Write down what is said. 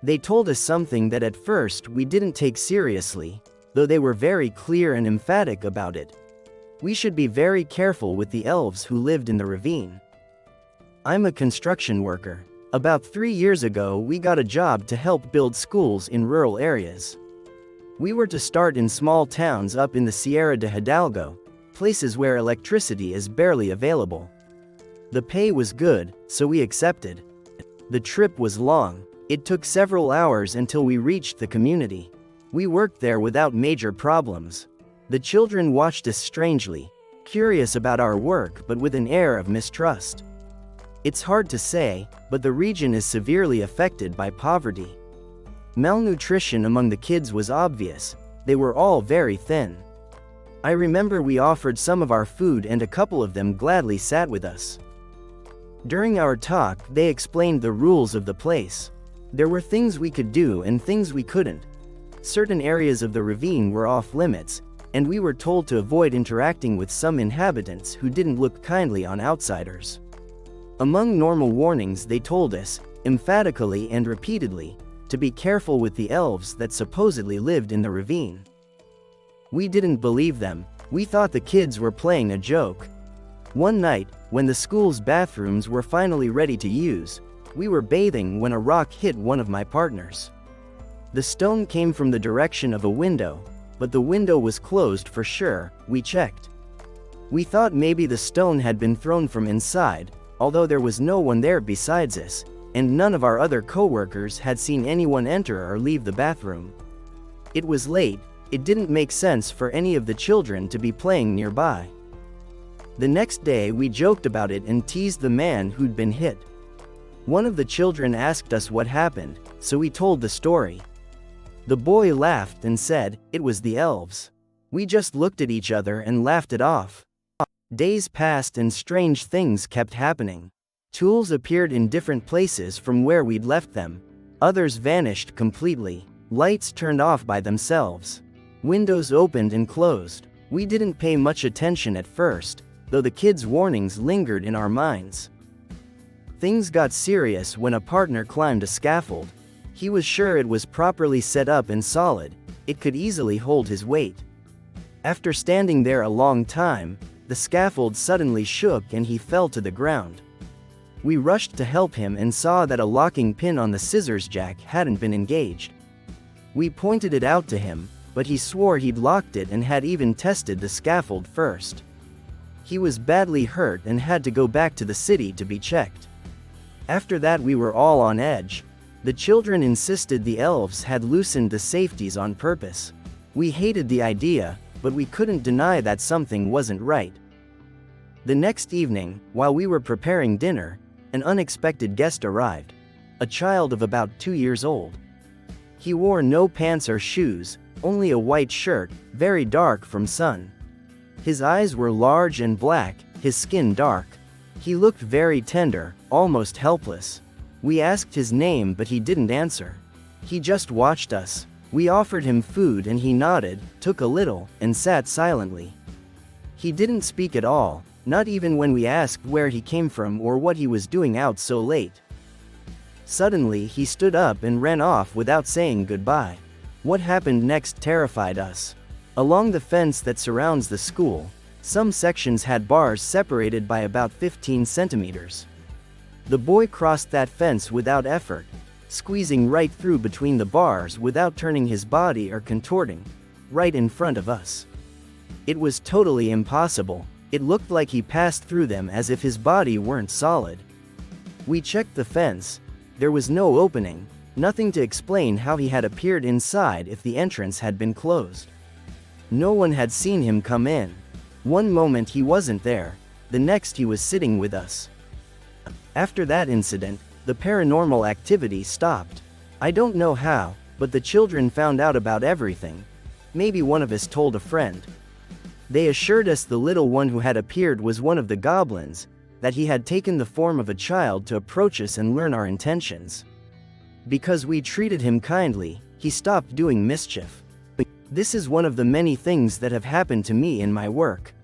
They told us something that at first we didn't take seriously, though they were very clear and emphatic about it. We should be very careful with the elves who lived in the ravine. I'm a construction worker. About 3 years ago we got a job to help build schools in rural areas. We were to start in small towns up in the Sierra de Hidalgo, places where electricity is barely available. The pay was good, so we accepted. The trip was long. It took several hours until we reached the community. We worked there without major problems. The children watched us strangely, curious about our work but with an air of mistrust. It's hard to say, but the region is severely affected by poverty. Malnutrition among the kids was obvious. They were all very thin. I remember we offered some of our food and a couple of them gladly sat with us. During our talk, they explained the rules of the place. There were things we could do and things we couldn't. Certain areas of the ravine were off limits, and we were told to avoid interacting with some inhabitants who didn't look kindly on outsiders. Among normal warnings they told us, emphatically and repeatedly, to be careful with the elves that supposedly lived in the ravine. We didn't believe them. We thought the kids were playing a joke. One night, when the school's bathrooms were finally ready to use, we were bathing when a rock hit one of my partners. The stone came from the direction of a window, but the window was closed for sure. We checked. We thought maybe the stone had been thrown from inside, although there was no one there besides us, and none of our other co-workers had seen anyone enter or leave the bathroom. It was late. It didn't make sense for any of the children to be playing nearby. The next day we joked about it and teased the man who'd been hit. One of the children asked us what happened, so we told the story. The boy laughed and said, "It was the elves." We just looked at each other and laughed it off. Days passed and strange things kept happening. Tools appeared in different places from where we'd left them. Others vanished completely. Lights turned off by themselves. Windows opened and closed. We didn't pay much attention at first, though the kids' warnings lingered in our minds. Things got serious when a partner climbed a scaffold. He was sure it was properly set up and solid. It could easily hold his weight. After standing there a long time, the scaffold suddenly shook and he fell to the ground. We rushed to help him and saw that a locking pin on the scissors jack hadn't been engaged. We pointed it out to him, but he swore he'd locked it and had even tested the scaffold first. He was badly hurt and had to go back to the city to be checked. After that we were all on edge. The children insisted the elves had loosened the safeties on purpose. We hated the idea, but we couldn't deny that something wasn't right. The next evening, while we were preparing dinner, an unexpected guest arrived. A child of about 2 years old. He wore no pants or shoes, only a white shirt, very dark from sun. His eyes were large and black, his skin dark. He looked very tender, almost helpless. We asked his name but he didn't answer. He just watched us. We offered him food and he nodded, took a little, and sat silently. He didn't speak at all, not even when we asked where he came from or what he was doing out so late. Suddenly he stood up and ran off without saying goodbye. What happened next terrified us. Along the fence that surrounds the school, some sections had bars separated by about 15 centimeters. The boy crossed that fence without effort, squeezing right through between the bars without turning his body or contorting, right in front of us. It was totally impossible. It looked like he passed through them as if his body weren't solid. We checked the fence. There was no opening, nothing to explain how he had appeared inside if the entrance had been closed. No one had seen him come in. One moment he wasn't there, the next he was sitting with us. After that incident, the paranormal activity stopped. I don't know how, but the children found out about everything. Maybe one of us told a friend. They assured us the little one who had appeared was one of the goblins, that he had taken the form of a child to approach us and learn our intentions. Because we treated him kindly, he stopped doing mischief. This is one of the many things that have happened to me in my work.